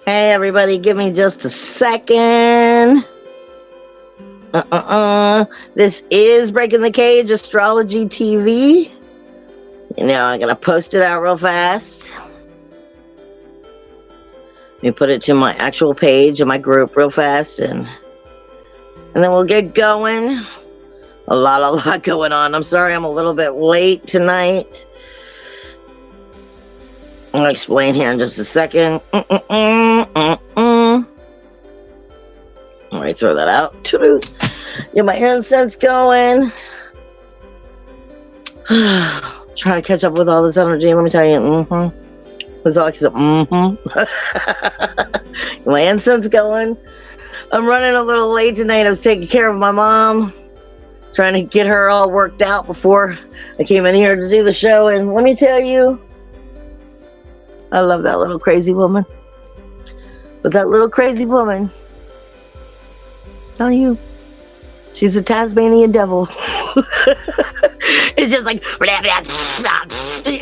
Hey everybody, give me just a second. This is Breaking the Cage, Astrology TV. You know, I'm gonna post it out real fast. Let me put it to my actual page in my group real fast, and then we'll get going. A lot going on. I'm sorry I'm a little bit late tonight. I'll explain here in just a second. Let me throw that out. Get my incense going. Trying to catch up with all this energy. Let me tell you. It's all Get my incense going. I'm running a little late tonight. I was taking care of my mom, trying to get her all worked out before I came in here to do the show. And let me tell you, I love that little crazy woman. But that little crazy woman, tell you, she's a Tasmanian devil. It's just like,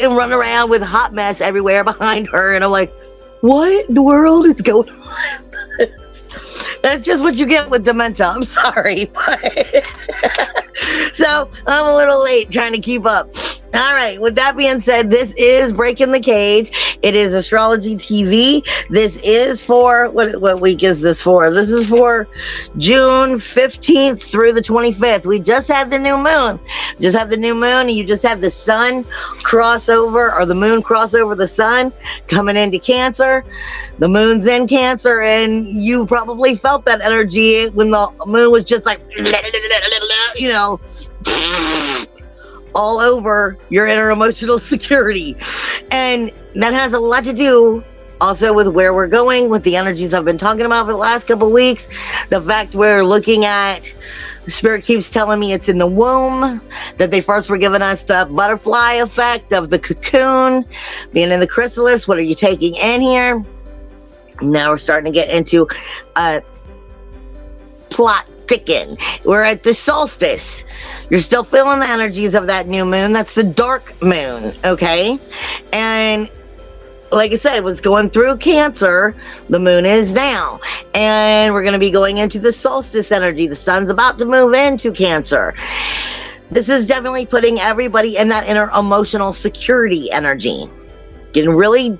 and run around with a hot mess everywhere behind her. And I'm like, what in the world is going on? That's just what you get with dementia. I'm sorry. So I'm a little late trying to keep up. All right. With that being said, this is Breaking the Cage. It is Astrology TV. This is for, what week is this for? This is for June 15th through the 25th. We just had the new moon. And you just had the sun crossover, or the moon cross over the sun, coming into Cancer. The moon's in Cancer, and you probably felt that energy when the moon was just like, you know, all over your inner emotional security. And that has a lot to do also with where we're going, with the energies I've been talking about for the last couple of weeks. The fact we're looking at, the spirit keeps telling me it's in the womb, that they first were giving us the butterfly effect of the cocoon, being in the chrysalis. What are you taking in here? Now we're starting to get into a plot thicken. We're at the solstice. You're still feeling the energies of that new moon. That's the dark moon, okay? And like I said, it was going through Cancer. The moon is now. And we're going to be going into the solstice energy. The sun's about to move into Cancer. This is definitely putting everybody in that inner emotional security energy. Getting really,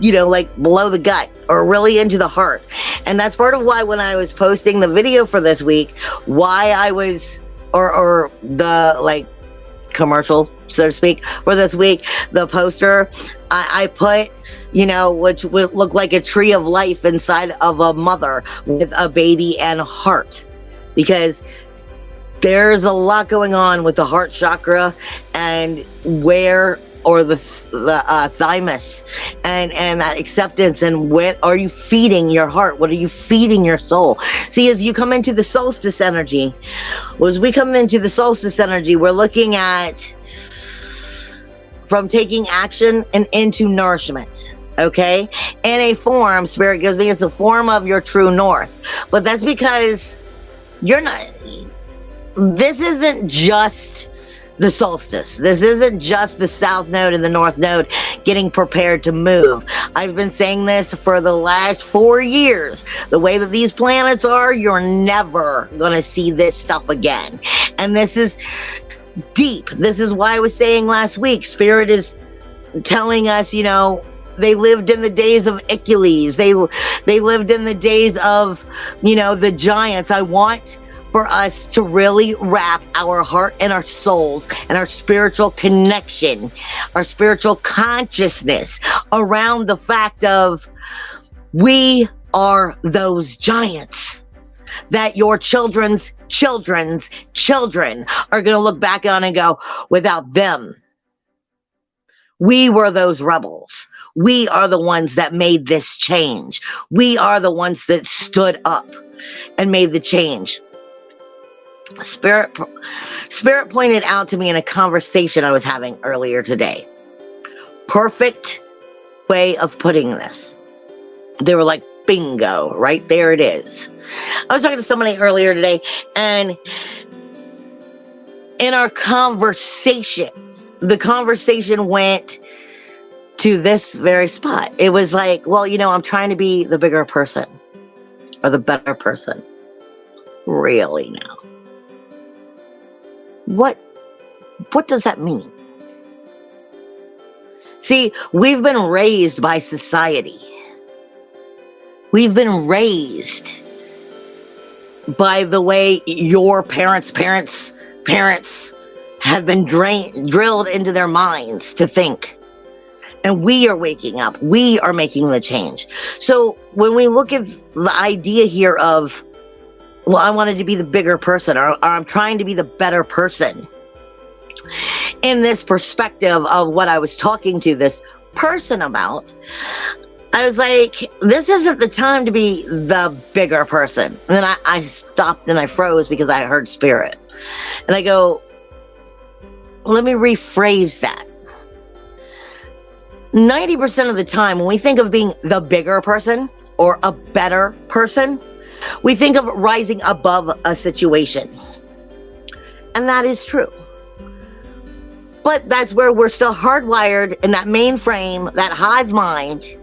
you know, like below the gut, or really into the heart. And that's part of why when I was posting the video for this week, why I was, or the like commercial, so to speak, for this week, the poster, I put, you know, which would look like a tree of life inside of a mother with a baby and a heart. Because there's a lot going on with the heart chakra and where, or the thymus, and that acceptance, and what are you feeding your heart? What are you feeding your soul? See, as you come into the solstice energy, we're looking at from taking action and into nourishment. Okay, in a form, spirit gives me, it's a form of your true north. But that's because this isn't just the solstice. This isn't just the south node and the north node getting prepared to move. I've been saying this for the last 4 years. The way that these planets are, you're never going to see this stuff again. And this is deep. This is why I was saying last week, Spirit is telling us, you know, they lived in the days of Achilles. They lived in the days of, you know, the giants. I want for us to really wrap our heart and our souls and our spiritual connection, our spiritual consciousness around the fact of we are those giants that your children's children are going to look back on and go, without them, we were those rebels. We are the ones that made this change. We are the ones that stood up and made the change. Spirit pointed out to me in a conversation I was having earlier today. Perfect way of putting this. They were like, bingo, right there it is. I was talking to somebody earlier today, and in our conversation, the conversation went to this very spot. It was like, well, I'm trying to be the bigger person or the better person. Really now? What does that mean? See, we've been raised by society. We've been raised by the way your parents' have been drilled into their minds to think. And we are waking up. We are making the change. So when we look at the idea here of, well, I wanted to be the bigger person, or I'm trying to be the better person, in this perspective of what I was talking to this person about, I was like, this isn't the time to be the bigger person. And then I stopped and I froze because I heard spirit. And I go, let me rephrase that. 90% of the time, when we think of being the bigger person or a better person, we think of rising above a situation. And that is true. But that's where we're still hardwired in that mainframe, that hive mind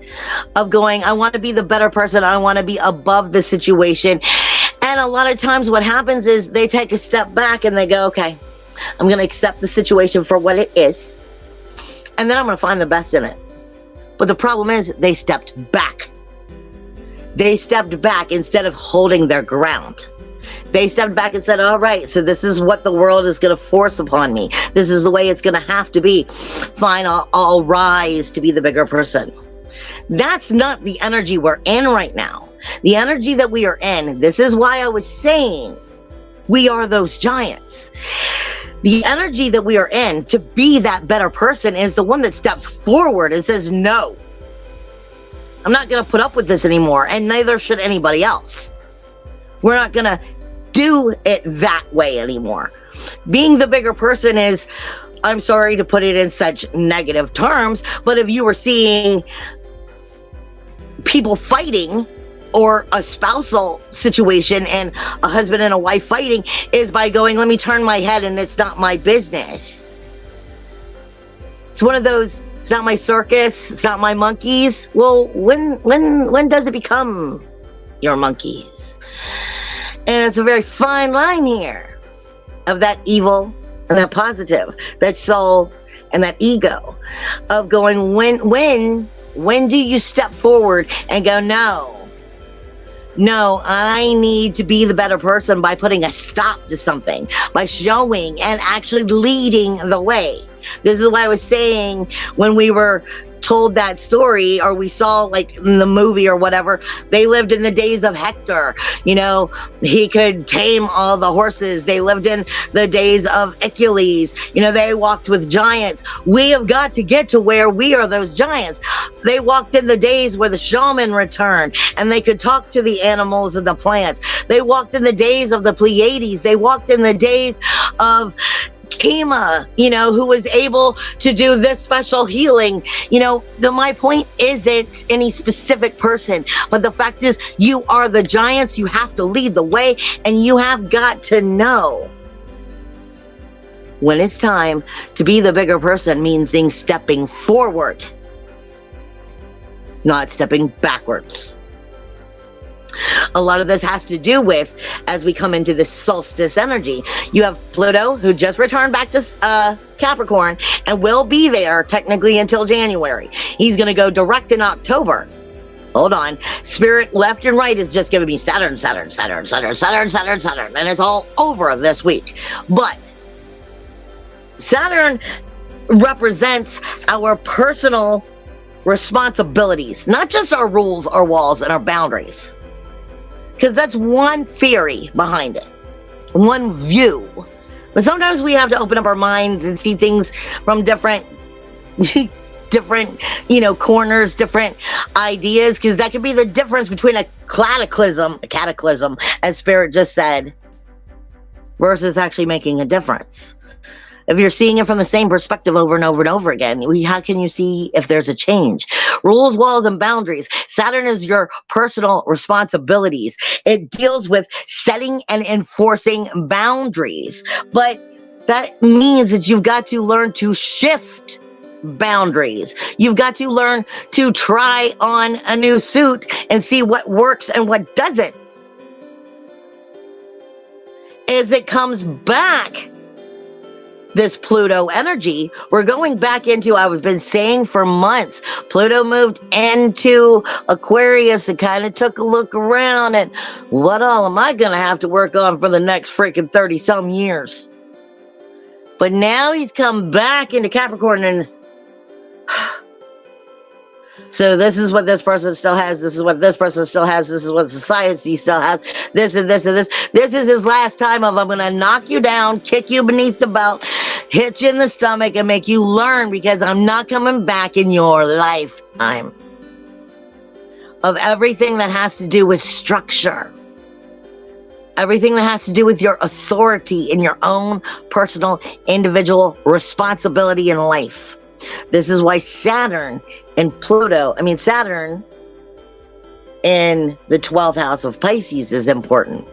of going, I want to be the better person. I want to be above the situation. And a lot of times what happens is they take a step back and they go, okay, I'm going to accept the situation for what it is. And then I'm going to find the best in it. But the problem is they stepped back. They stepped back instead of holding their ground. They stepped back and said, all right, so this is what the world is going to force upon me. This is the way it's going to have to be. Fine, I'll rise to be the bigger person. That's not the energy we're in right now. The energy that we are in, this is why I was saying we are those giants. The energy that we are in to be that better person is the one that steps forward and says, no, I'm not going to put up with this anymore, and neither should anybody else. We're not going to do it that way anymore. Being the bigger person is, I'm sorry to put it in such negative terms, but if you were seeing people fighting or a spousal situation and a husband and a wife fighting, is by going, let me turn my head and it's not my business. It's one of those, it's not my circus, it's not my monkeys. Well, when does it become your monkeys? And it's a very fine line here of that evil and that positive, that soul and that ego of going, when do you step forward and go, no, I need to be the better person by putting a stop to something, by showing and actually leading the way. This is what I was saying when we were told that story, or we saw like in the movie or whatever. They lived in the days of Hector. He could tame all the horses. They lived in the days of Achilles. They walked with giants. We have got to get to where we are those giants. They walked in the days where the shaman returned and they could talk to the animals and the plants. They walked in the days of the Pleiades. They walked in the days of Kema, who was able to do this special healing. My point isn't any specific person, but the fact is you are the giants. You have to lead the way, and you have got to know when it's time to be the bigger person, means stepping forward, not stepping backwards. A lot of this has to do with, as we come into this solstice energy, you have Pluto, who just returned back to Capricorn and will be there technically until January. He's going to go direct in October. Hold on. Spirit left and right is just giving me Saturn, and it's all over this week. But Saturn represents our personal responsibilities, not just our rules, our walls, and our boundaries. Because that's one theory behind it, one view. But sometimes we have to open up our minds and see things from different, corners, different ideas, because that could be the difference between a cataclysm, as Spirit just said, versus actually making a difference. If you're seeing it from the same perspective over and over and over again, how can you see if there's a change? Rules, walls, and boundaries. Saturn is your personal responsibilities. It deals with setting and enforcing boundaries. But that means that you've got to learn to shift boundaries. You've got to learn to try on a new suit and see what works and what doesn't. As it comes back, this Pluto energy, we're going back into, I've been saying for months, Pluto moved into Aquarius and kind of took a look around and what all am I going to have to work on for the next freaking 30 some years? But now he's come back into Capricorn and so this is what this person still has. This is what this person still has. This is what society still has. This and this and this. This is his last time of I'm going to knock you down, kick you beneath the belt, hit you in the stomach, and make you learn because I'm not coming back in your lifetime. Of everything that has to do with structure. Everything that has to do with your authority in your own personal, individual responsibility in life. This is why Saturn in Saturn in the 12th house of Pisces is important.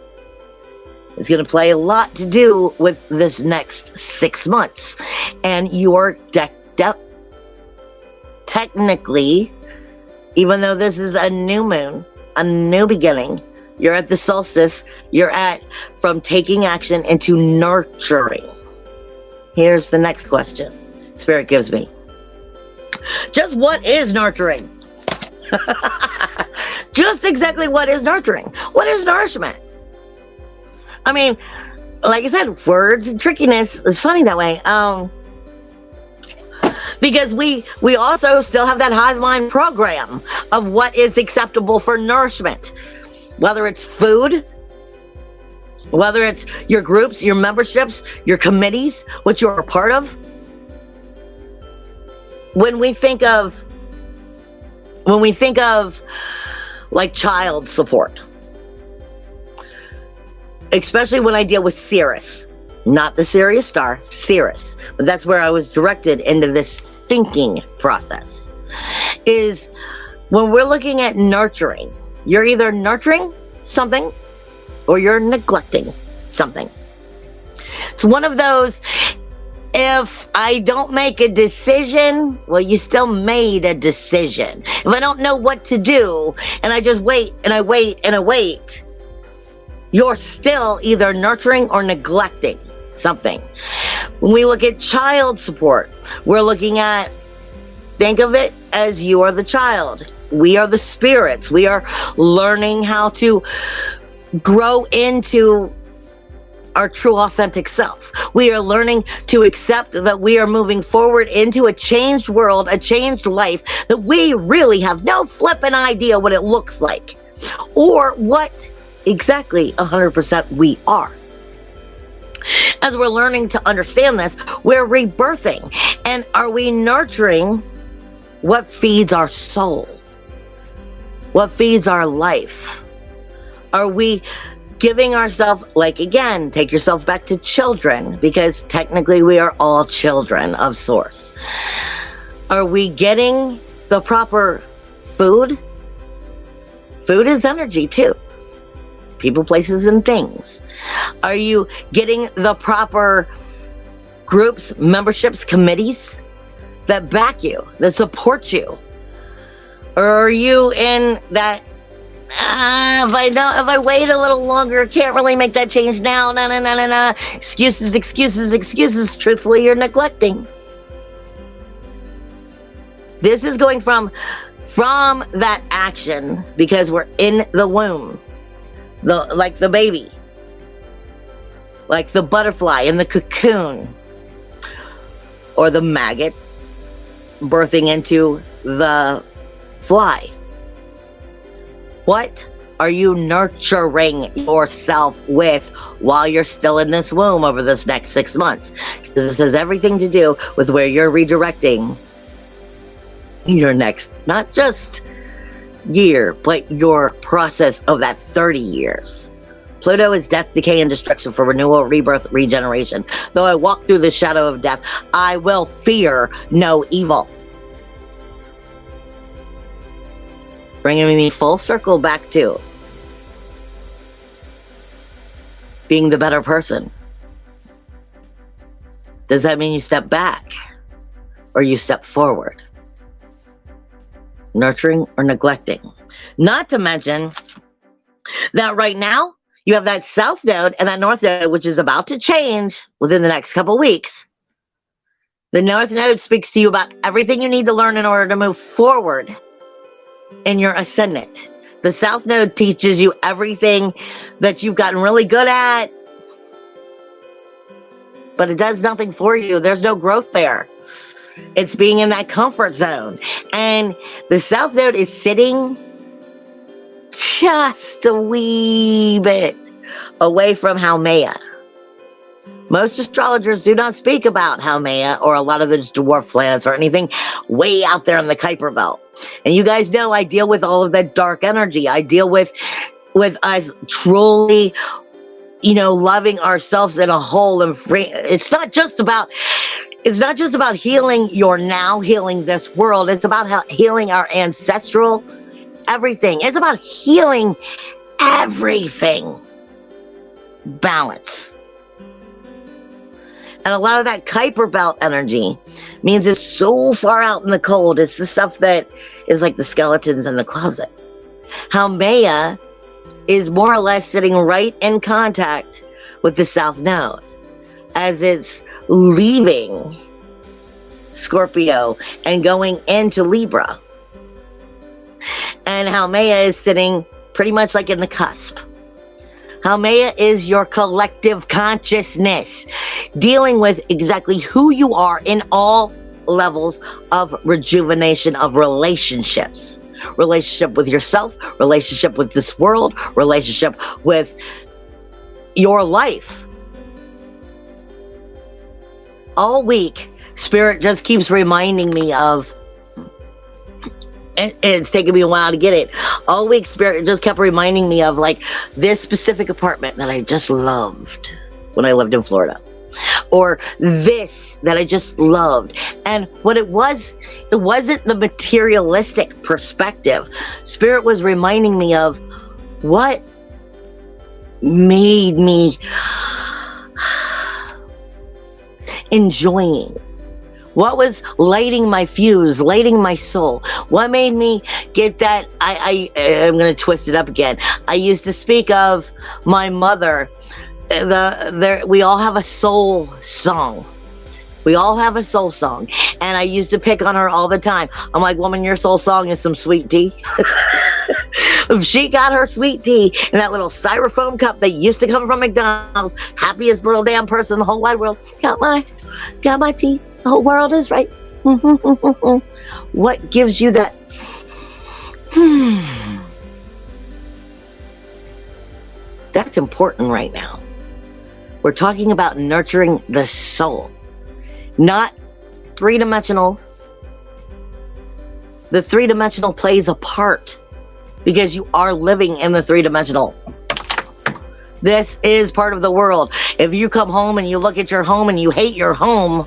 It's going to play a lot to do with this next 6 months. And you're decked up. Technically, even though this is a new moon, a new beginning, you're at the solstice, you're at from taking action into nurturing. Here's the next question Spirit gives me. Just what is nurturing? Just exactly what is nurturing? What is nourishment? I mean, like I said, words and trickiness is funny that way. Because we also still have that hive mind program of what is acceptable for nourishment. Whether it's food, whether it's your groups, your memberships, your committees, what you're a part of. When we think of like child support, especially when I deal with Sirius, not the Sirius star, Sirius, but that's where I was directed into this thinking process, is when we're looking at nurturing, you're either nurturing something or you're neglecting something. It's one of those, if I don't make a decision, well, you still made a decision. If I don't know what to do and I just wait and I wait and I wait, you're still either nurturing or neglecting something. When we look at child support, we're looking at, think of it as you are the child. We are the spirits. We are learning how to grow into our true authentic self. We are learning to accept that we are moving forward into a changed world, a changed life, that we really have no flipping idea what it looks like or what exactly 100% we are. As we're learning to understand this, we're rebirthing. And are we nurturing what feeds our soul? What feeds our life? Are we giving ourselves, like again, take yourself back to children, because technically we are all children of Source. Are we getting the proper food? Food is energy too. People, places, and things. Are you getting the proper groups, memberships, committees that back you, that support you? Or are you in that, if I wait a little longer, can't really make that change now, no. Excuses. Truthfully, you're neglecting. This is going from that action, because we're in the womb. Like the baby, like the butterfly in the cocoon, or the maggot birthing into the fly. What are you nurturing yourself with while you're still in this womb over this next 6 months? Because this has everything to do with where you're redirecting your next, not just year, but your process of that 30 years. Pluto is death, decay, and destruction for renewal, rebirth, regeneration. Though I walk through the shadow of death, I will fear no evil. Bringing me full circle back to being the better person. Does that mean you step back? or you step forward. Nurturing or neglecting. Not to mention that right now, you have that south node and that north node, which is about to change within the next couple weeks. The north node speaks to you about everything you need to learn in order to move forward in your ascendant. The south node teaches you everything that you've gotten really good at, but it does nothing for you. There's no growth there. It's being in that comfort zone. And the south node is sitting just a wee bit away from Haumea. Most astrologers do not speak about Haumea or a lot of the dwarf planets or anything way out there in the Kuiper Belt. And you guys know I deal with all of that dark energy. I deal with us truly, loving ourselves in a whole and free. It's not just about healing your now, healing this world. It's about healing our ancestral everything. It's about healing everything. Balance. And a lot of that Kuiper Belt energy means it's so far out in the cold. It's the stuff that is like the skeletons in the closet. Haumea is more or less sitting right in contact with the South Node as it's leaving Scorpio and going into Libra. And Haumea is sitting pretty much like in the cusp. Haumea is your collective consciousness, dealing with exactly who you are in all levels of rejuvenation of relationships. Relationship with yourself, relationship with this world, relationship with your life. All week, Spirit just keeps reminding me of, and it's taken me a while to get it. All week, Spirit just kept reminding me of like this specific apartment that I just loved when I lived in Florida. Or this that I just loved. And what it wasn't the materialistic perspective. Spirit was reminding me of what made me enjoying. What was lighting my fuse, lighting my soul? What made me get that? I'm going to twist it up again. I used to speak of my mother. We all have a soul song. We all have a soul song. And I used to pick on her all the time. I'm like, woman, your soul song is some sweet tea. If she got her sweet tea in that little styrofoam cup that used to come from McDonald's, happiest little damn person in the whole wide world, got my tea. The whole world is right. What gives you that? That's important right now. We're talking about nurturing the soul, not three-dimensional. The three-dimensional plays a part because you are living in the three-dimensional. This is part of the world. If you come home and you look at your home and you hate your home,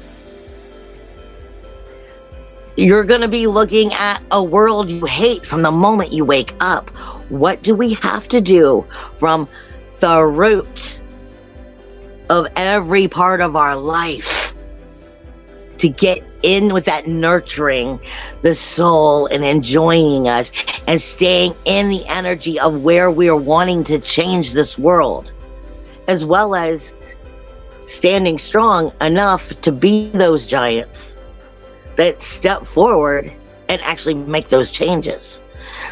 you're going to be looking at a world you hate from the moment you wake up. What do we have to do from the root of every part of our life to get in with that nurturing the soul and enjoying us and staying in the energy of where we are wanting to change this world, as well as standing strong enough to be those giants that step forward and actually make those changes.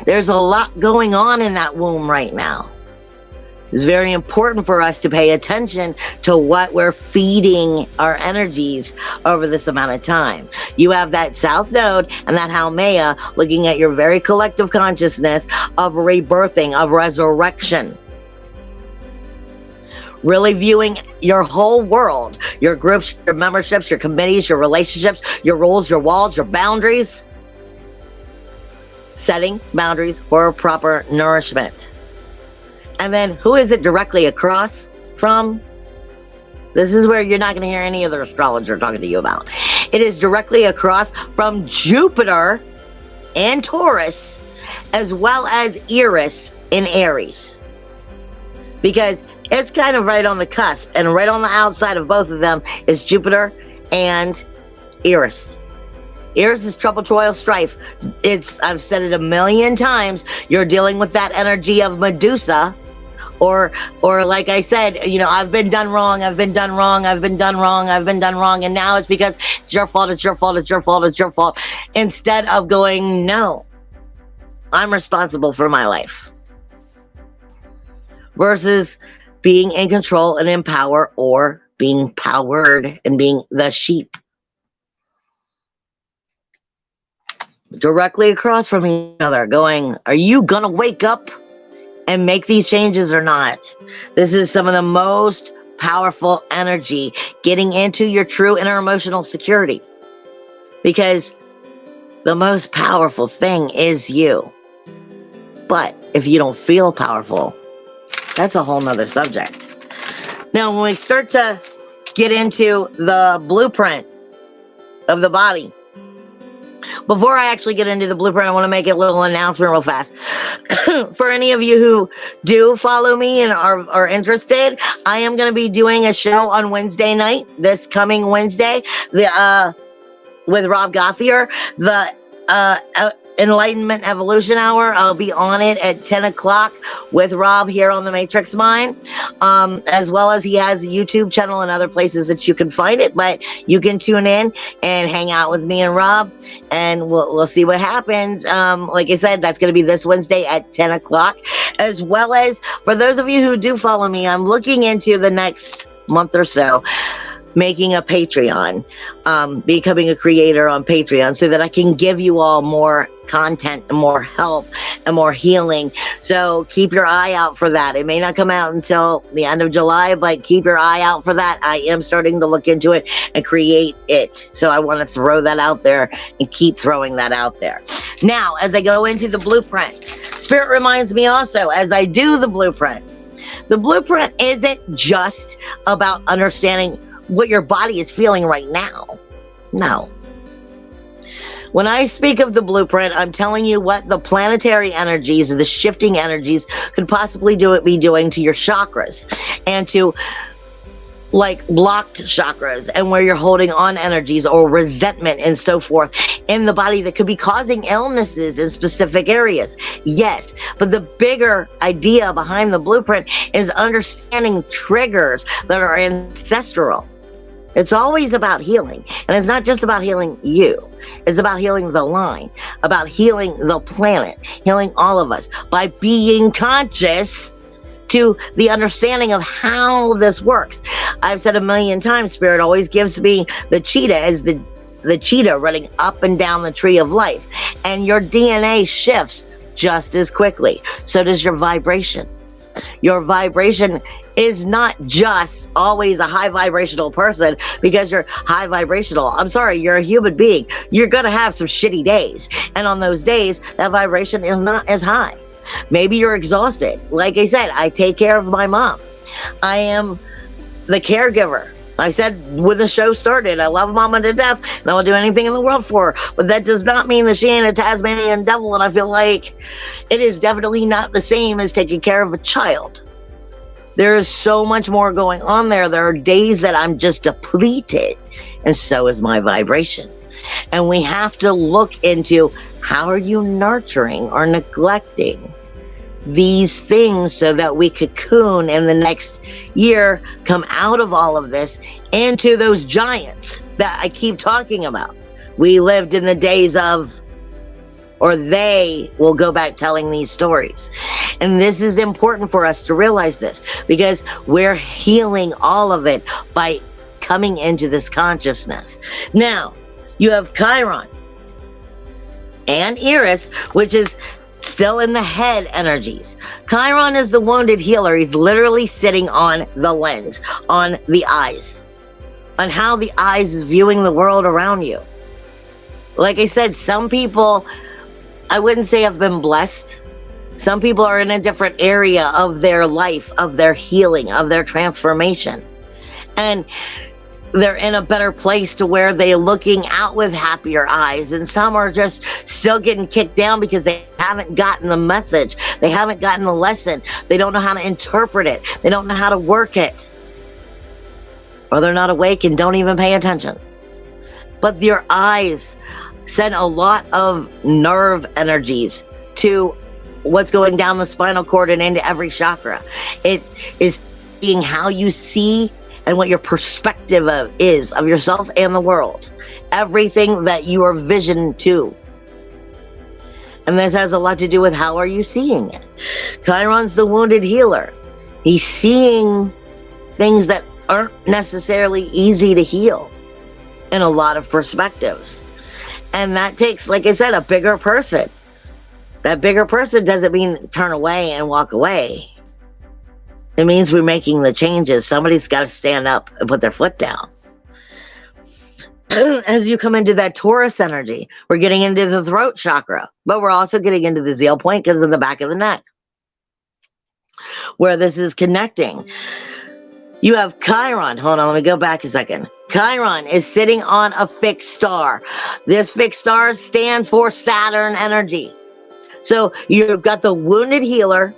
There's a lot going on in that womb right now. It's very important for us to pay attention to what we're feeding our energies over this amount of time. You have that South Node and that Haumea looking at your very collective consciousness of rebirthing, of resurrection. Really viewing your whole world, your groups, your memberships, your committees, your relationships, your rules, your walls, your boundaries. Setting boundaries for proper nourishment. And then who is it directly across from? This is where you're not going to hear any other astrologer talking to you about. It is directly across from Jupiter and Taurus, as well as Eris in Aries. Because it's kind of right on the cusp, and right on the outside of both of them is Jupiter and Eris. Eris is trouble, toil, strife. I've said it a million times. You're dealing with that energy of Medusa. Or like I said, you know, I've been done wrong, and now it's because it's your fault, instead of going, no, I'm responsible for my life. Versus being in control and in power, or being powered and being the sheep. Directly across from each other, going, are you gonna wake up and make these changes or not? This is some of the most powerful energy, getting into your true inner emotional security. Because the most powerful thing is you. But if you don't feel powerful, that's a whole nother subject. Now, when we start to get into the blueprint of the body, before I actually get into the blueprint, I want to make a little announcement real fast. For any of you who do follow me and are interested, I am going to be doing a show on Wednesday night, this coming Wednesday, with Rob Gothier, the Enlightenment Evolution Hour. I'll be on it at 10 o'clock with Rob here on the Matrix Mind, as well as he has a YouTube channel and other places that you can find it, but you can tune in and hang out with me and Rob, and we'll see what happens. Like I said, that's going to be this Wednesday at 10 o'clock, as well as for those of you who do follow me, I'm looking into the next month or so making a Patreon, becoming a creator on Patreon, so that I can give you all more content and more help and more healing. So keep your eye out for that. It may not come out until the end of July, but keep your eye out for that. I am starting to look into it and create it. So I want to throw that out there and keep throwing that out there. Now, as I go into the blueprint, Spirit reminds me also, as I do the blueprint isn't just about understanding what your body is feeling right now. No. When I speak of the blueprint, I'm telling you what the planetary energies, the shifting energies, could possibly be doing to your chakras, and to like blocked chakras, and where you're holding on energies or resentment and so forth in the body that could be causing illnesses in specific areas. Yes, but the bigger idea behind the blueprint is understanding triggers that are ancestral. It's always about healing. And it's not just about healing you. It's about healing the line, about healing the planet, healing all of us by being conscious to the understanding of how this works. I've said a million times, Spirit always gives me the cheetah as the cheetah running up and down the tree of life. And your DNA shifts just as quickly. So does your vibration. Your vibration is not just always a high vibrational person because you're high vibrational. I'm sorry, you're a human being. You're going to have some shitty days. And on those days, that vibration is not as high. Maybe you're exhausted. Like I said, I take care of my mom. I am the caregiver. I said when the show started, I love Mama to death and I will do anything in the world for her. But that does not mean that she ain't a Tasmanian devil. And I feel like it is definitely not the same as taking care of a child. There is so much more going on there. There are days that I'm just depleted, and so is my vibration. And we have to look into how are you nurturing or neglecting these things so that we cocoon in the next year, come out of all of this into those giants that I keep talking about. We lived in the days of, or they will go back telling these stories. And this is important for us to realize this, because we're healing all of it by coming into this consciousness. Now, you have Chiron and Eris, which is still in the head energies. Chiron is the wounded healer. He's literally sitting on the lens, on the eyes, on how the eyes is viewing the world around you. Like I said, some people, I wouldn't say have been blessed. Some people are in a different area of their life, of their healing, of their transformation. And they're in a better place to where they're looking out with happier eyes. And some are just still getting kicked down because they haven't gotten the message. They haven't gotten the lesson. They don't know how to interpret it. They don't know how to work it. Or they're not awake and don't even pay attention. But your eyes send a lot of nerve energies to what's going down the spinal cord and into every chakra. It is seeing how you see and what your perspective is of yourself and the world. Everything that you are visioned to. And this has a lot to do with how are you seeing it. Chiron's the wounded healer. He's seeing things that aren't necessarily easy to heal in a lot of perspectives. And that takes, like I said, a bigger person. That bigger person doesn't mean turn away and walk away. It means we're making the changes. Somebody's got to stand up and put their foot down. As you come into that Taurus energy, we're getting into the throat chakra, but we're also getting into the zeal point because of the back of the neck, where this is connecting. You have Chiron. Hold on, let me go back a second. Chiron is sitting on a fixed star. This fixed star stands for Saturn energy. So you've got the wounded healer,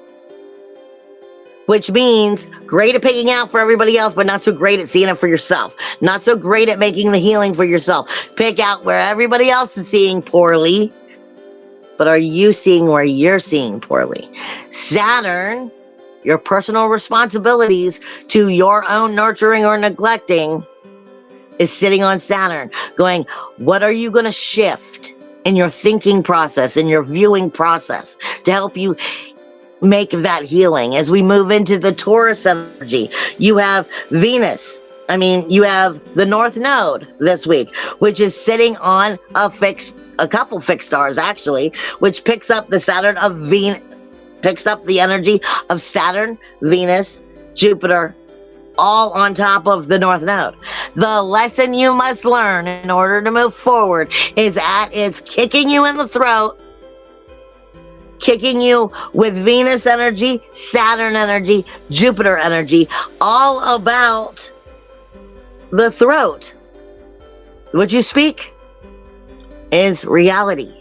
which means great at picking out for everybody else, but not so great at seeing it for yourself. Not so great at making the healing for yourself. Pick out where everybody else is seeing poorly, but are you seeing where you're seeing poorly? Saturn, your personal responsibilities to your own nurturing or neglecting, is sitting on Saturn, going, what are you going to shift in your thinking process, in your viewing process, to help you make that healing? As we move into the Taurus energy, you have Venus. You have the North Node this week, which is sitting on a couple fixed stars actually, which picks up the picks up the energy of Saturn, Venus, Jupiter, all on top of the North Node. The lesson you must learn in order to move forward is that it's kicking you in the throat, kicking you with Venus energy, Saturn energy, Jupiter energy, all about the throat. What you speak is reality.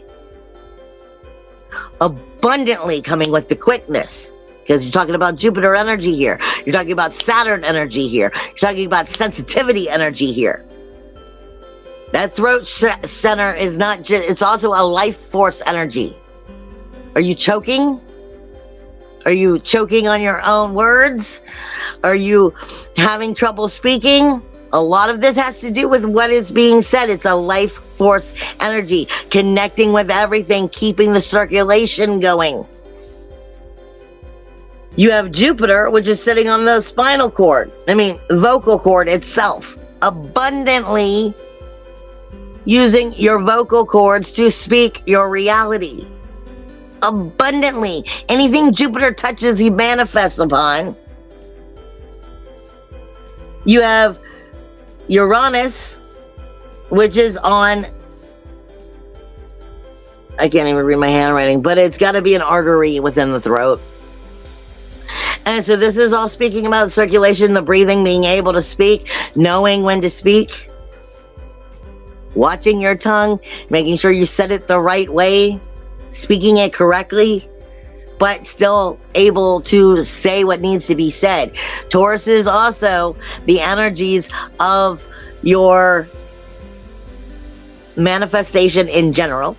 Abundantly coming with the quickness. Because you're talking about Jupiter energy here. You're talking about Saturn energy here. You're talking about sensitivity energy here. That throat center is not just, it's also a life force energy. Are you choking? Are you choking on your own words? Are you having trouble speaking? A lot of this has to do with what is being said. It's a life force energy, connecting with everything, keeping the circulation going. You have Jupiter, which is sitting on the spinal cord. Vocal cord itself. Abundantly using your vocal cords to speak your reality. Abundantly. Anything Jupiter touches, he manifests upon. You have Uranus, which is on, I can't even read my handwriting, but it's got to be an artery within the throat. And so this is all speaking about circulation, the breathing, being able to speak, knowing when to speak, watching your tongue, making sure you said it the right way, speaking it correctly, but still able to say what needs to be said. Taurus is also the energies of your manifestation in general.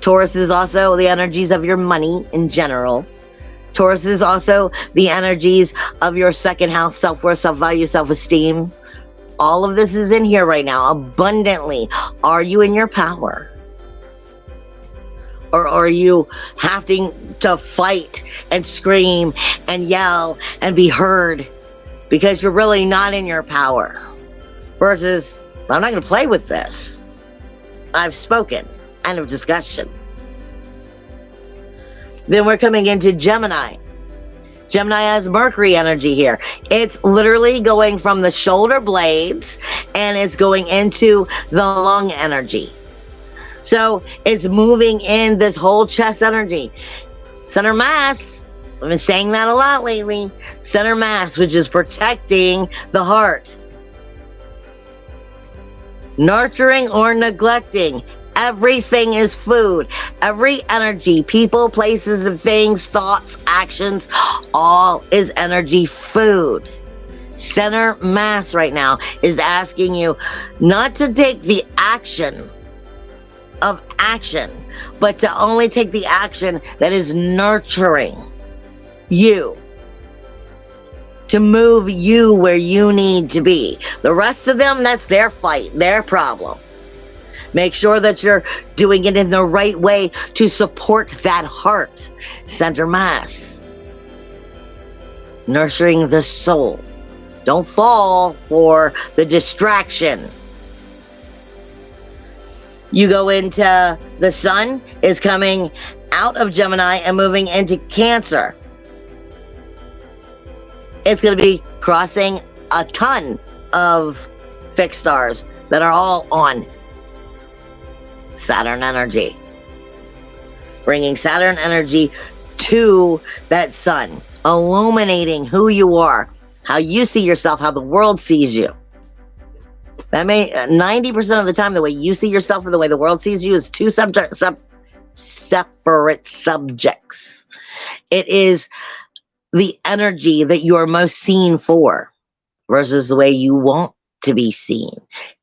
Taurus is also the energies of your money in general. Taurus is also the energies of your second house, self-worth, self-value, self-esteem. All of this is in here right now, abundantly. Are you in your power? Or are you having to fight and scream and yell and be heard because you're really not in your power? Versus, I'm not going to play with this. I've spoken. End of discussion. Then we're coming into Gemini. Gemini has Mercury energy here. It's literally going from the shoulder blades and it's going into the lung energy. So it's moving in this whole chest energy. Center mass, I've been saying that a lot lately. Center mass, which is protecting the heart. Nurturing or neglecting. Everything is food. Every energy, people, places, and things, thoughts, actions, all is energy, food. Center mass right now is asking you not to take the action of action, but to only take the action that is nurturing you, to move you where you need to be. The rest of them, that's their fight, their problem. Make sure that you're doing it in the right way to support that heart center mass. Nurturing the soul. Don't fall for the distraction. You go into the sun is coming out of Gemini and moving into Cancer. It's going to be crossing a ton of fixed stars that are all on Saturn energy. Bringing Saturn energy to that sun. Illuminating who you are, how you see yourself, how the world sees you. That may 90% of the time, the way you see yourself and the way the world sees you is two separate subjects. It is the energy that you are most seen for versus the way you want to be seen.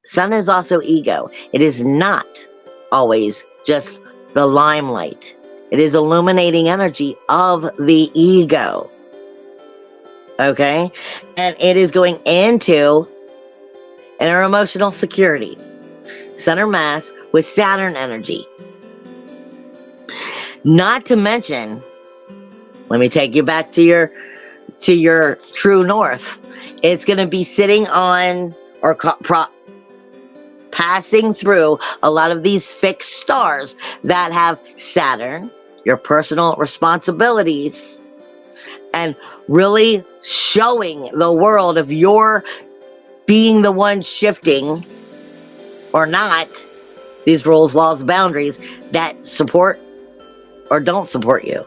Sun is also ego. It is not always just the limelight. It is illuminating energy of the ego. Okay? And it is going into inner emotional security. Center mass with Saturn energy. Not to mention, let me take you back to your true north. It's going to be sitting on or passing through a lot of these fixed stars that have Saturn, your personal responsibilities, and really showing the world if you're being the one shifting or not these rules, walls, boundaries that support or don't support you.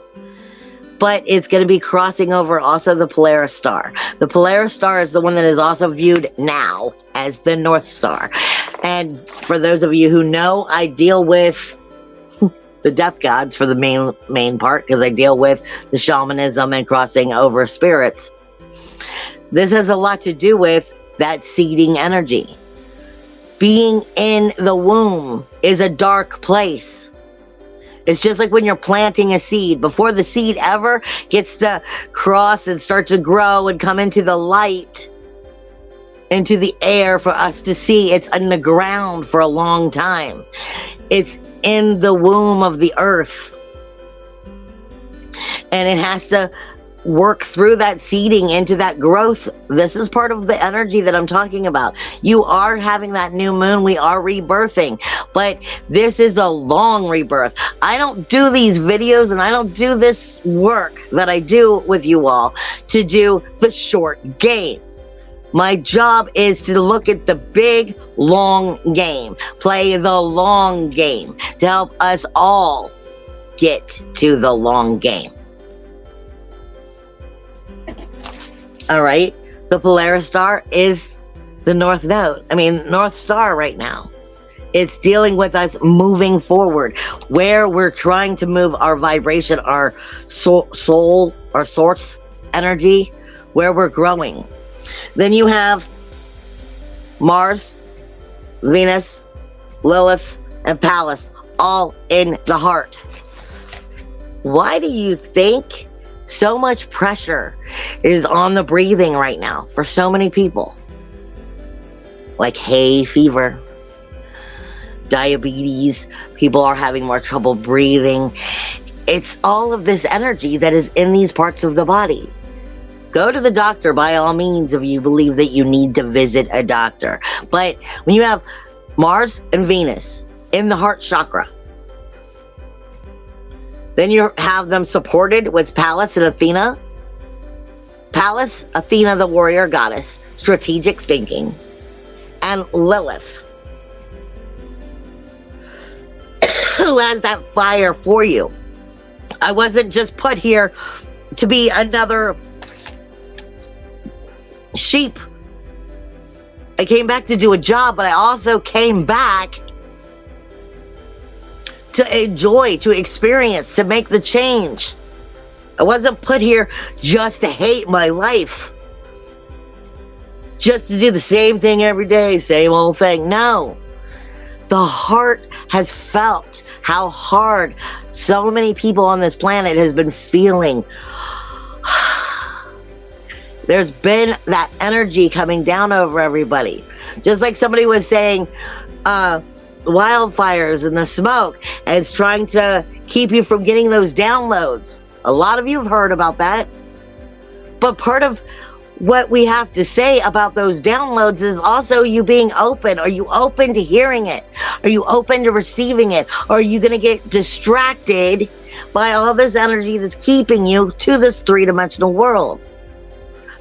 But it's going to be crossing over also the Polaris star. The Polaris star is the one that is also viewed now as the North Star. And for those of you who know, I deal with the death gods for the main part, because I deal with the shamanism and crossing over spirits. This has a lot to do with that seeding energy. Being in the womb is a dark place. It's just like when you're planting a seed. Before the seed ever gets to cross and start to grow and come into the light, into the air for us to see, it's in the ground for a long time. It's in the womb of the earth. And it has to work through that seeding into that growth. This is part of the energy that I'm talking about. You are having that new moon. We are rebirthing, but this is a long rebirth. I don't do these videos and I don't do this work that I do with you all to do the short game. My job is to look at the big, long game, play the long game to help us all get to the long game. All right, the Polaris star is the North Star right now. It's dealing with us moving forward, where we're trying to move our vibration, our soul, our source energy, where we're growing. Then you have Mars, Venus, Lilith, and Pallas, all in the heart. Why do you think so much pressure is on the breathing right now for so many people? Like hay fever, diabetes, people are having more trouble breathing. It's all of this energy that is in these parts of the body. Go to the doctor by all means if you believe that you need to visit a doctor. But when you have Mars and Venus in the heart chakra, then you have them supported with Pallas and Athena. Pallas, Athena, the warrior goddess, strategic thinking, and Lilith, who has that fire for you. I wasn't just put here to be another sheep. I came back to do a job, but I also came back to enjoy, to experience, to make the change. I wasn't put here just to hate my life, just to do the same thing every day, same old thing. No, the heart has felt how hard so many people on this planet has been feeling. There's been that energy coming down over everybody. Just like somebody was saying, wildfires and the smoke, and it's trying to keep you from getting those downloads. A lot of you have heard about that. But part of what we have to say about those downloads is also you being open. Are you open to hearing it? Are you open to receiving it? Or are you going to get distracted by all this energy that's keeping you to this three-dimensional world?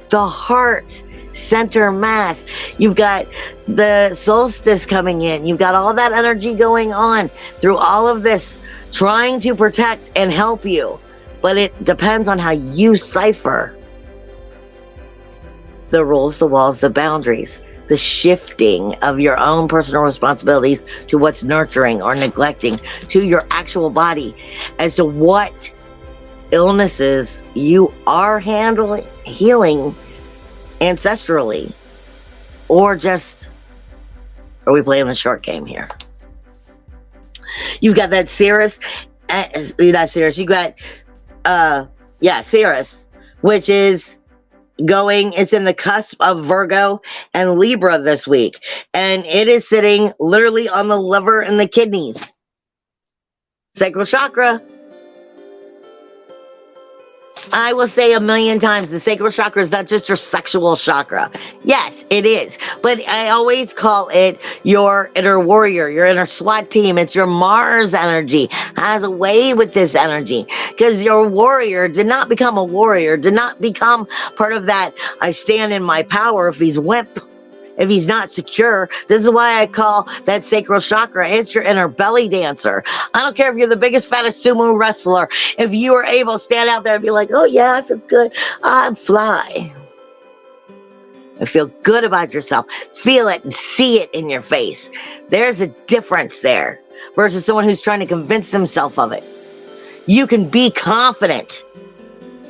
The heart center mass. You've got the solstice coming in. You've got all that energy going on through all of this, trying to protect and help you. But it depends on how you cipher the rules, the walls, the boundaries, the shifting of your own personal responsibilities to what's nurturing or neglecting to your actual body as to what illnesses you are healing ancestrally, or just, are we playing the short game here? You've got that Ceres, not Ceres, you got, Ceres, which is going, it's in the cusp of Virgo and Libra this week, and it is sitting literally on the liver and the kidneys. Sacral chakra. I will say 1,000,000 times, the sacral chakra is not just your sexual chakra. Yes, it is. But I always call it your inner warrior, your inner SWAT team. It's your Mars energy. Has a way with this energy. Because your warrior did not become a warrior, did not become part of that, I stand in my power if he's wimp. If he's not secure. This is why I call that sacral chakra, it's your inner belly dancer. I don't care if you're the biggest, fattest sumo wrestler. If you are able to stand out there and be like, oh yeah, I feel good. I'm fly. I feel good about yourself. Feel it and see it in your face. There's a difference there versus someone who's trying to convince themselves of it. You can be confident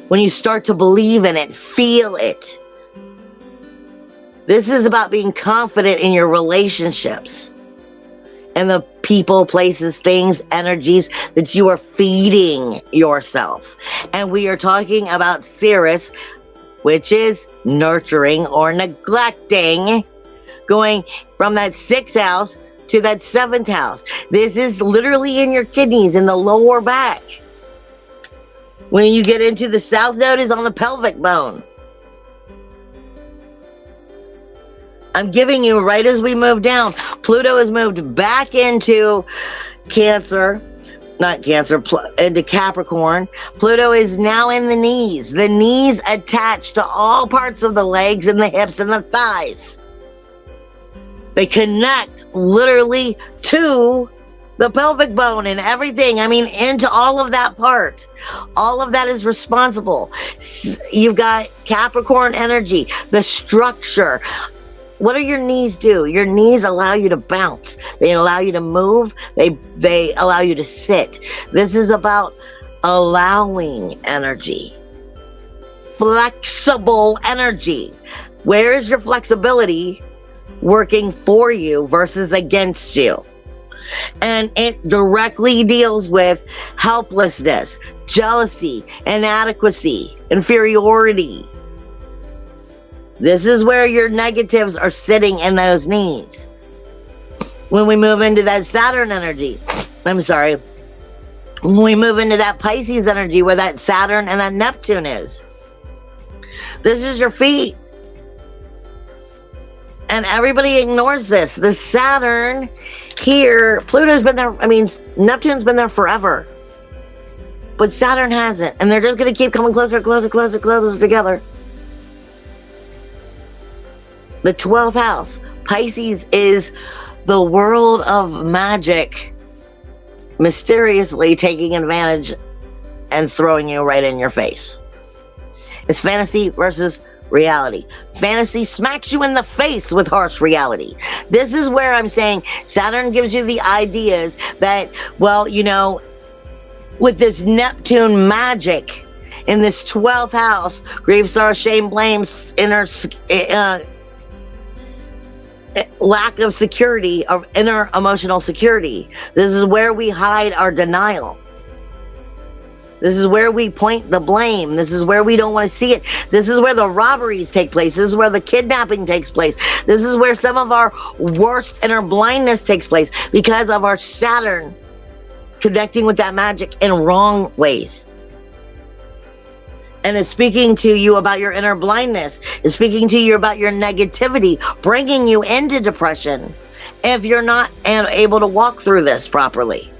when you start to believe in it, feel it. This is about being confident in your relationships and the people, places, things, energies that you are feeding yourself. And we are talking about Ceres, which is nurturing or neglecting, going from that 6th house to that 7th house. This is literally in your kidneys, in the lower back. When you get into the south node is on the pelvic bone. I'm giving you, right as we move down, Pluto has moved back into Cancer, into Capricorn. Pluto is now in the knees. The knees attached to all parts of the legs and the hips and the thighs. They connect literally to the pelvic bone and everything. I mean, into all of that part. All of that is responsible. You've got Capricorn energy, the structure. What do your knees do? Your knees allow you to bounce. They allow you to move. They allow you to sit. This is about allowing energy. Flexible energy. Where is your flexibility working for you versus against you? And it directly deals with helplessness, jealousy, inadequacy, inferiority. This is where your negatives are sitting in those knees. When we move into that Saturn energy, when we move into that Pisces energy where that Saturn and that Neptune is, this is your feet. And everybody ignores this. The Saturn here, Pluto's been there, Neptune's been there forever. But Saturn hasn't. And they're just going to keep coming closer, closer, closer, closer together. The 12th house, Pisces, is the world of magic mysteriously taking advantage and throwing you right in your face. It's fantasy versus reality. Fantasy smacks you in the face with harsh reality. This is where I'm saying Saturn gives you the ideas that, well, you know, with this Neptune magic in this 12th house, grief, sorrow, shame, blame, lack of security, of inner emotional security. This is where we hide our denial. This is where we point the blame. This is where we don't want to see it. This is where the robberies take place. This is where the kidnapping takes place. This is where some of our worst inner blindness takes place because of our Saturn connecting with that magic in wrong ways. And it's speaking to you about your inner blindness. It's speaking to you about your negativity, bringing you into depression if you're not able to walk through this properly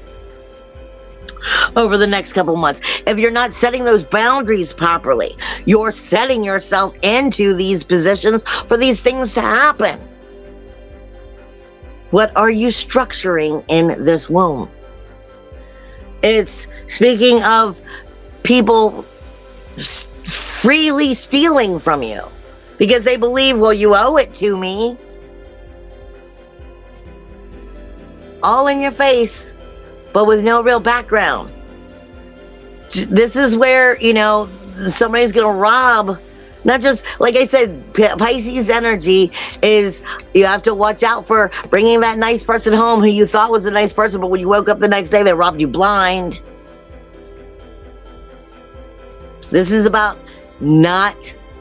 over the next couple months. If you're not setting those boundaries properly, you're setting yourself into these positions for these things to happen. What are you structuring in this womb? It's speaking of people freely stealing from you because they believe, well, you owe it to me. All in your face, but with no real background. This is where, somebody's going to rob. Not just, like I said, Pisces energy is, you have to watch out for bringing that nice person home who you thought was a nice person, but when you woke up the next day, they robbed you blind. This is about not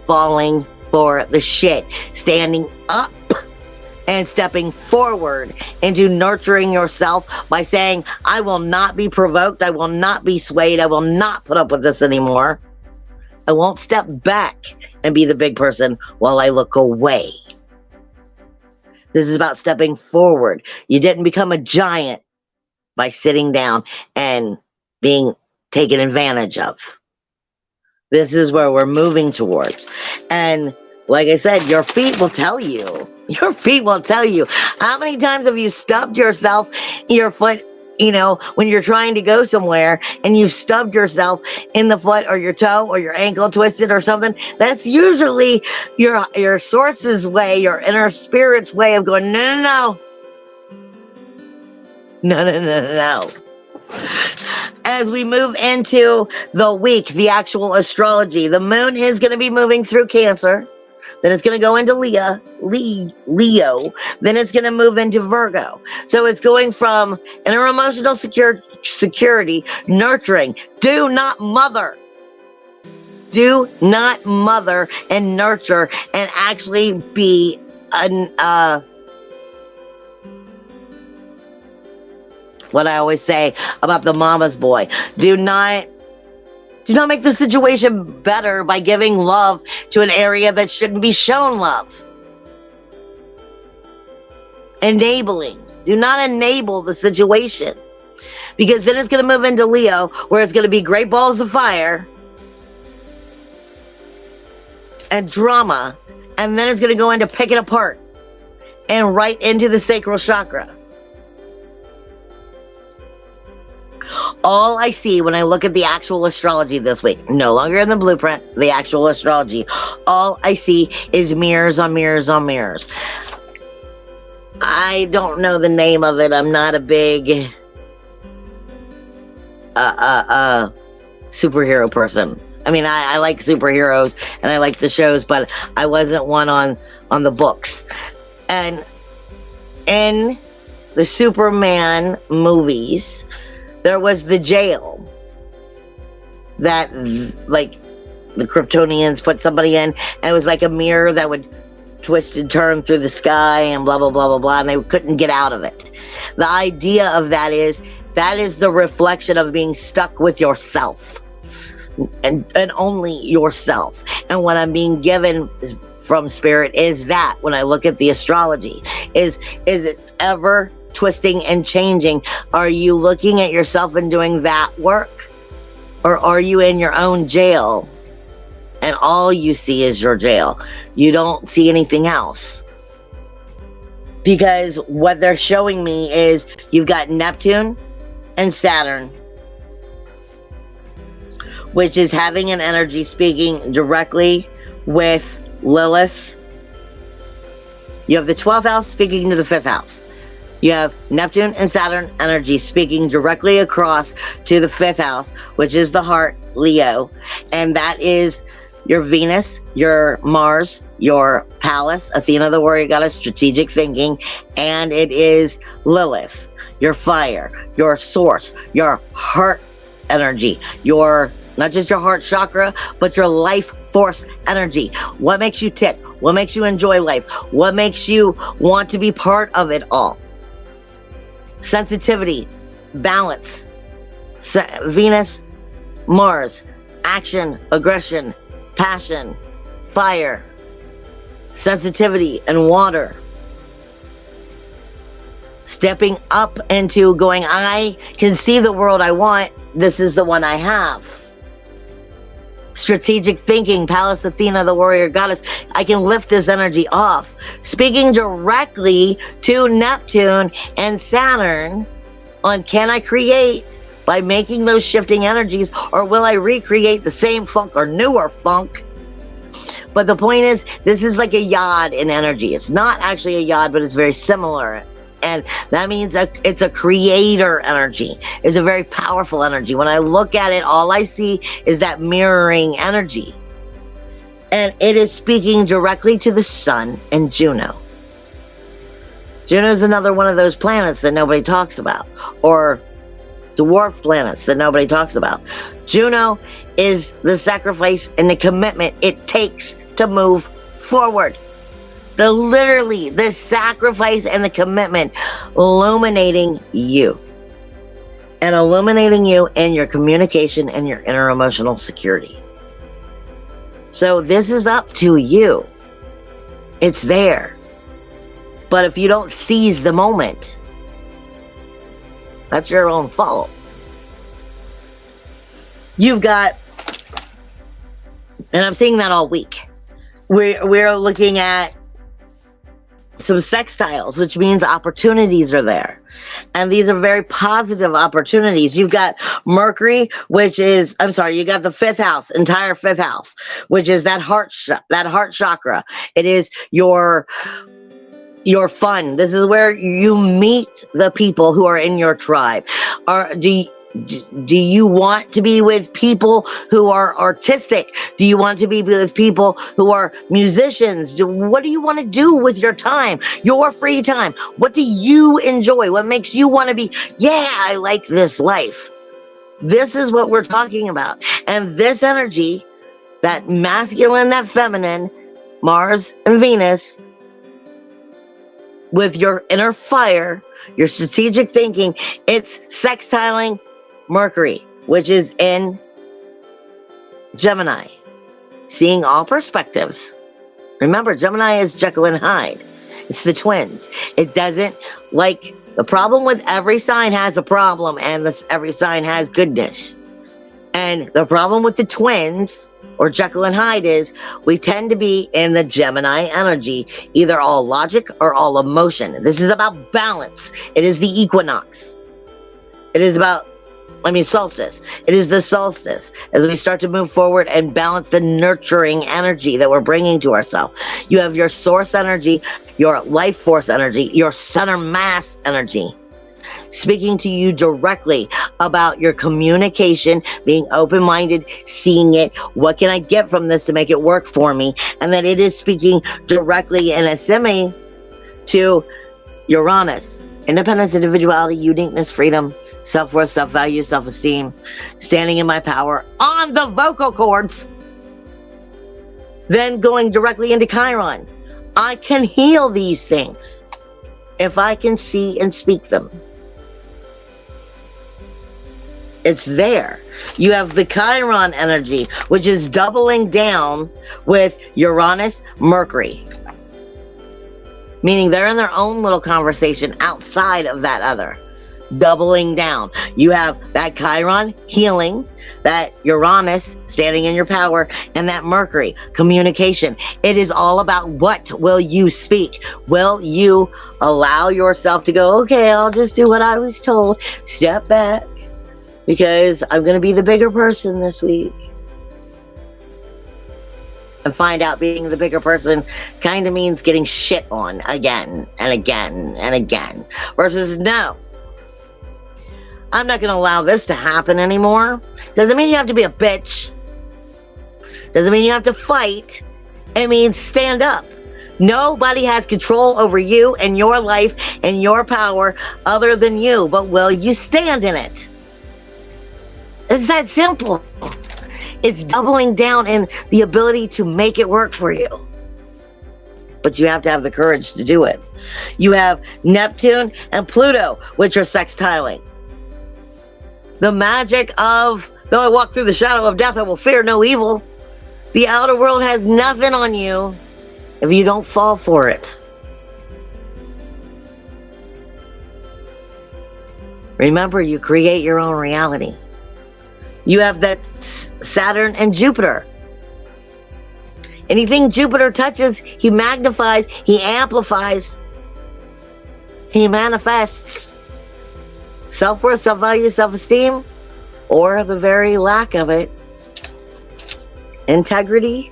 falling for the shit, standing up and stepping forward into nurturing yourself by saying, I will not be provoked, I will not be swayed, I will not put up with this anymore. I won't step back and be the big person while I look away. This is about stepping forward. You didn't become a giant by sitting down and being taken advantage of. This is where we're moving towards. And like I said, your feet will tell you. Your feet will tell you. How many times have you stubbed yourself, your foot, when you're trying to go somewhere and you've stubbed yourself in the foot or your toe or your ankle twisted or something? That's usually your source's way, your inner spirit's way of going, no. As we move into the week, the actual astrology, the moon is going to be moving through Cancer. Then it's going to go into Leo. Then it's going to move into Virgo. So it's going from inner emotional security, nurturing. Do not mother. Do not mother and nurture and actually be what I always say about the mama's boy. Do not make the situation better by giving love to an area that shouldn't be shown love. Enabling. Do not enable the situation. Because then it's going to move into Leo, where it's going to be great balls of fire and drama. And then it's going to go into pick it apart and right into the sacral chakra. All I see when I look at the actual astrology this week, no longer in the blueprint, the actual astrology, all I see is mirrors on mirrors on mirrors. I don't know the name of it. I'm not a big superhero person. I mean, I like superheroes and I like the shows, but I wasn't one on the books. And in the Superman movies, there was the jail that, like, the Kryptonians put somebody in, and it was like a mirror that would twist and turn through the sky and blah, blah, blah, blah, blah, and they couldn't get out of it. The idea of that is the reflection of being stuck with yourself and only yourself. And what I'm being given from Spirit is that when I look at the astrology, is it ever twisting and changing? Are you looking at yourself and doing that work? Or are you in your own jail and all you see is your jail? You don't see anything else. Because what they're showing me is you've got Neptune and Saturn, which is having an energy speaking directly with Lilith. You have the 12th house speaking to the 5th house. You have Neptune and Saturn energy speaking directly across to the 5th house, which is the heart, Leo. And that is your Venus, your Mars, your Pallas, Athena the warrior goddess, strategic thinking, and it is Lilith, your fire, your source, your heart energy, your, not just your heart chakra, but your life force energy. What makes you tick? What makes you enjoy life? What makes you want to be part of it all? Sensitivity, balance, Venus, Mars, action, aggression, passion, fire, sensitivity, and water. Stepping up into going, I can see the world I want. This is the one I have. Strategic thinking, Pallas Athena, the warrior goddess. I can lift this energy off. Speaking directly to Neptune and Saturn on, can I create by making those shifting energies, or will I recreate the same funk or newer funk? But the point is, this is like a yod in energy. It's not actually a yod, but it's very similar. And that means it's a creator energy. It's a very powerful energy. When I look at it, all I see is that mirroring energy. And it is speaking directly to the sun and Juno. Juno is another one of those planets that nobody talks about, or dwarf planets that nobody talks about. Juno is the sacrifice and the commitment it takes to move forward. Literally, the sacrifice and the commitment illuminating you. And illuminating you in your communication and your inner emotional security. So this is up to you. It's there. But if you don't seize the moment, that's your own fault. You've got, and I'm seeing that all week. We're looking at some sextiles, which means opportunities are there. And these are very positive opportunities. You've got Mercury, which is, you got the fifth house, entire fifth house, which is that heart chakra. It is your fun. This is where you meet the people who are in your tribe. Do you want to be with people who are artistic? Do you want to be with people who are musicians? What do you want to do with your time, your free time? What do you enjoy? What makes you want to be, I like this life? This is what we're talking about. And this energy, that masculine, that feminine, Mars and Venus, with your inner fire, your strategic thinking, it's sextiling Mercury, which is in Gemini, seeing all perspectives. Remember, Gemini is Jekyll and Hyde. It's the twins. It doesn't, like, the problem with every sign has a problem, and every sign has goodness. And the problem with the twins, or Jekyll and Hyde, is we tend to be in the Gemini energy, either all logic or all emotion. This is about balance. It is the equinox. It is about, solstice. It is the solstice as we start to move forward and balance the nurturing energy that we're bringing to ourselves. You have your source energy, your life force energy, your center mass energy, speaking to you directly about your communication, being open-minded, seeing it. What can I get from this to make it work for me? And that it is speaking directly in a semi to Uranus. Independence, individuality, uniqueness, freedom, self-worth, self-value, self-esteem, standing in my power on the vocal cords. Then going directly into Chiron. I can heal these things if I can see and speak them. It's there. You have the Chiron energy, which is doubling down with Uranus, Mercury. Meaning they're in their own little conversation outside of that other. Doubling down. You have that Chiron healing, that Uranus standing in your power, and that Mercury communication. It is all about what will you speak? Will you allow yourself to go, okay, I'll just do what I was told. Step back, because I'm going to be the bigger person this week. And find out being the bigger person kind of means getting shit on again and again and again. Versus, no, I'm not going to allow this to happen anymore. Doesn't mean you have to be a bitch. Doesn't mean you have to fight. It means stand up. Nobody has control over you and your life and your power other than you. But will you stand in it? It's that simple. It's doubling down in the ability to make it work for you. But you have to have the courage to do it. You have Neptune and Pluto, which are sextiling. The magic of, though I walk through the shadow of death, I will fear no evil. The outer world has nothing on you if you don't fall for it. Remember, you create your own reality. You have that Saturn and Jupiter. Anything Jupiter touches, he magnifies, he amplifies, he manifests. Self-worth, self-value, self-esteem, or the very lack of it. Integrity,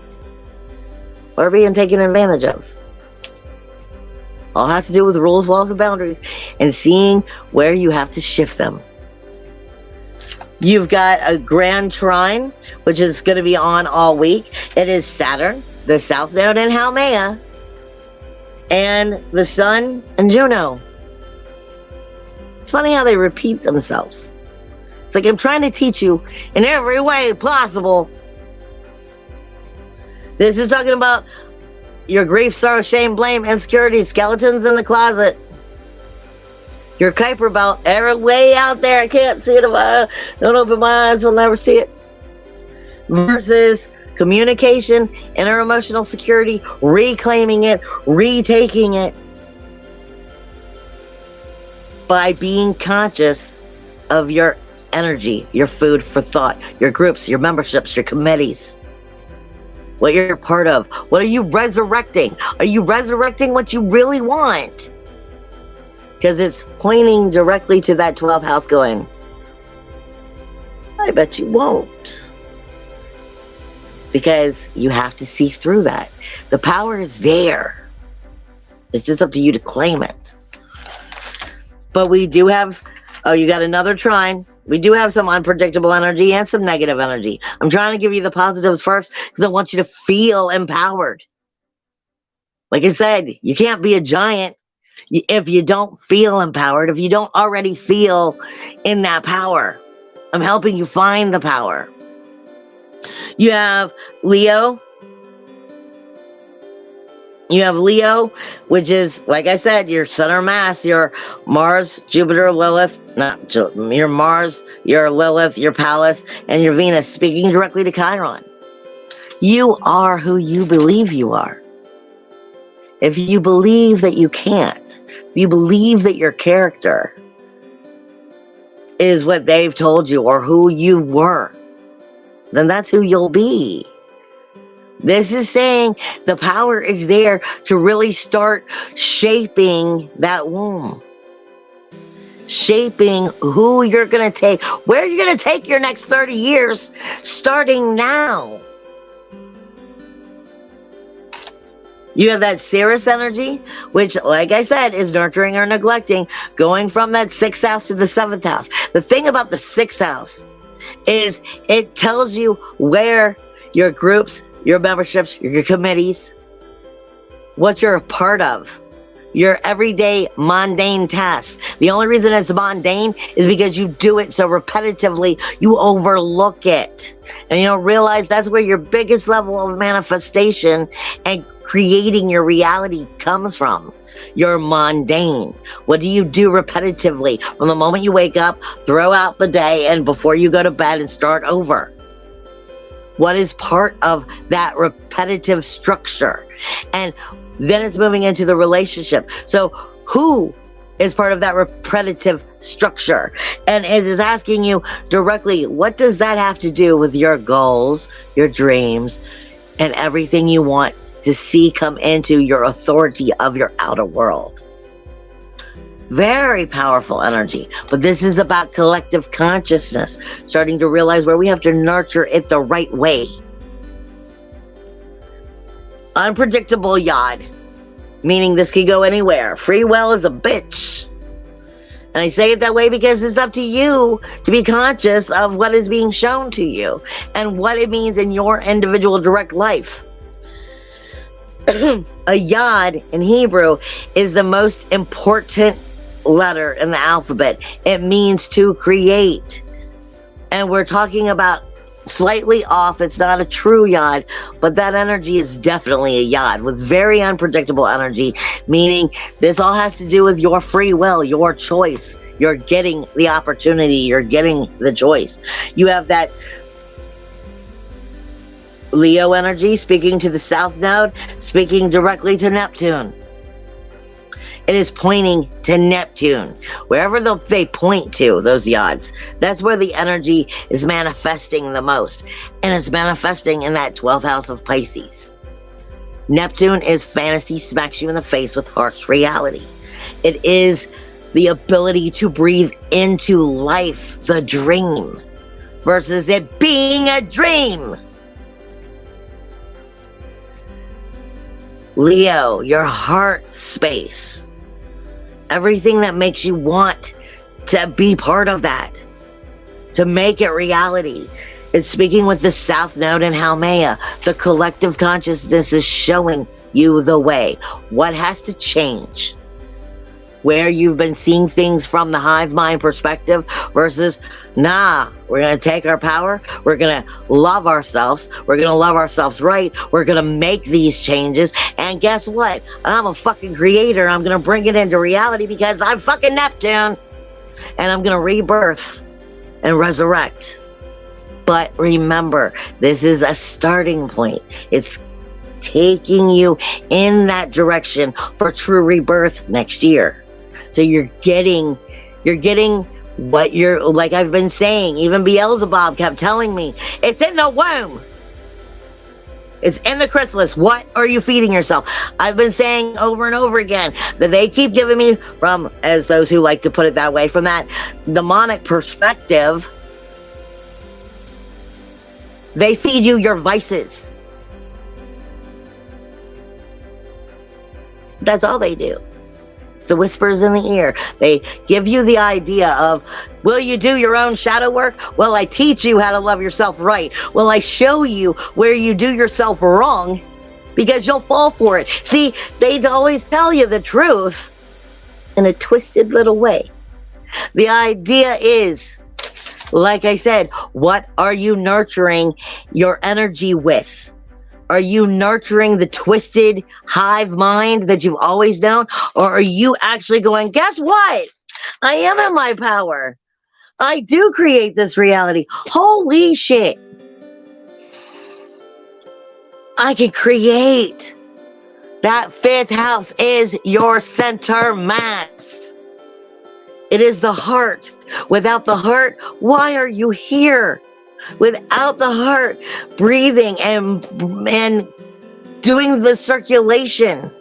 or being taken advantage of. All has to do with rules, walls, and boundaries, and seeing where you have to shift them. You've got a grand trine, which is going to be on all week. It is Saturn, the South Node in Haumea, and the Sun and Juno. It's funny how they repeat themselves. It's like I'm trying to teach you in every way possible. This is talking about your grief, sorrow, shame, blame, insecurity, skeletons in the closet. Your Kuiper belt, every way out there. I can't see it if I don't open my eyes. I'll never see it. Versus communication, inner emotional security, reclaiming it, retaking it. By being conscious of your energy, your food for thought, your groups, your memberships, your committees. What you're part of. What are you resurrecting? Are you resurrecting what you really want? Because it's pointing directly to that 12th house going, I bet you won't. Because you have to see through that. The power is there. It's just up to you to claim it. But we do have, oh, you got another trine. We do have some unpredictable energy and some negative energy. I'm trying to give you the positives first because I want you to feel empowered. Like I said, you can't be a giant if you don't feel empowered, if you don't already feel in that power. I'm helping you find the power. You have Leo. You have Leo, which is, like I said, your Sun or Mass, your Mars, Jupiter, Lilith, your Mars, your Lilith, your Pallas, and your Venus, speaking directly to Chiron. You are who you believe you are. If you believe that you can't, if you believe that your character is what they've told you or who you were, then that's who you'll be. This is saying the power is there to really start shaping that womb. Shaping who you're going to take, where you're going to take your next 30 years, starting now. You have that Ceres energy, which, like I said, is nurturing or neglecting, going from that 6th house to the 7th house. The thing about the 6th house is it tells you where your groups, your memberships, your committees, what you're a part of, your everyday mundane tasks. The only reason it's mundane is because you do it so repetitively, you overlook it. And you don't realize that's where your biggest level of manifestation and creating your reality comes from. You're mundane. What do you do repetitively? From the moment you wake up, throw out the day, and before you go to bed and start over. What is part of that repetitive structure? And then it's moving into the relationship. So who is part of that repetitive structure? And it is asking you directly, what does that have to do with your goals, your dreams, and everything you want to see come into your authority of your outer world? Very powerful energy, but this is about collective consciousness, starting to realize where we have to nurture it the right way. Unpredictable yod, meaning this could go anywhere. Free will is a bitch. And I say it that way because it's up to you to be conscious of what is being shown to you and what it means in your individual direct life. A yod in Hebrew is the most important letter in the alphabet. It means to create. And we're talking about slightly off. It's not a true yod, but that energy is definitely a yod with very unpredictable energy, meaning this all has to do with your free will, your choice. You're getting the opportunity. You're getting the choice. You have that Leo energy speaking to the South Node, speaking directly to Neptune. It is pointing to Neptune. Wherever they point to, those yods, that's where the energy is manifesting the most. And it's manifesting in that 12th house of Pisces. Neptune is fantasy, smacks you in the face with harsh reality. It is the ability to breathe into life, the dream, versus it being a dream. Leo, your heart space. Everything that makes you want to be part of that, to make it reality. It's speaking with the South Node and Haumea. The collective consciousness is showing you the way. What has to change? Where you've been seeing things from the hive mind perspective versus, nah, we're going to take our power. We're going to love ourselves. We're going to love ourselves right. We're going to make these changes. And guess what? I'm a fucking creator. I'm going to bring it into reality because I'm fucking Neptune. And I'm going to rebirth and resurrect. But remember, this is a starting point. It's taking you in that direction for true rebirth next year. So you're getting what you're, like I've been saying, even Beelzebub kept telling me, it's in the womb. It's in the chrysalis. What are you feeding yourself? I've been saying over and over again that they keep giving me, from, as those who like to put it that way, from that demonic perspective, they feed you your vices. That's all they do. The whispers in the ear. They give you the idea of, will you do your own shadow work? Well, I teach you how to love yourself right. Well, I show you where you do yourself wrong because you'll fall for it. See, they always tell you the truth in a twisted little way. The idea is, like I said, what are you nurturing your energy with? Are you nurturing the twisted hive mind that you've always known? Or are you actually going, guess what? I am in my power. I do create this reality. Holy shit. I can create. That 5th house is your center mass. It is the heart. Without the heart, why are you here? Without the heart breathing and doing the circulation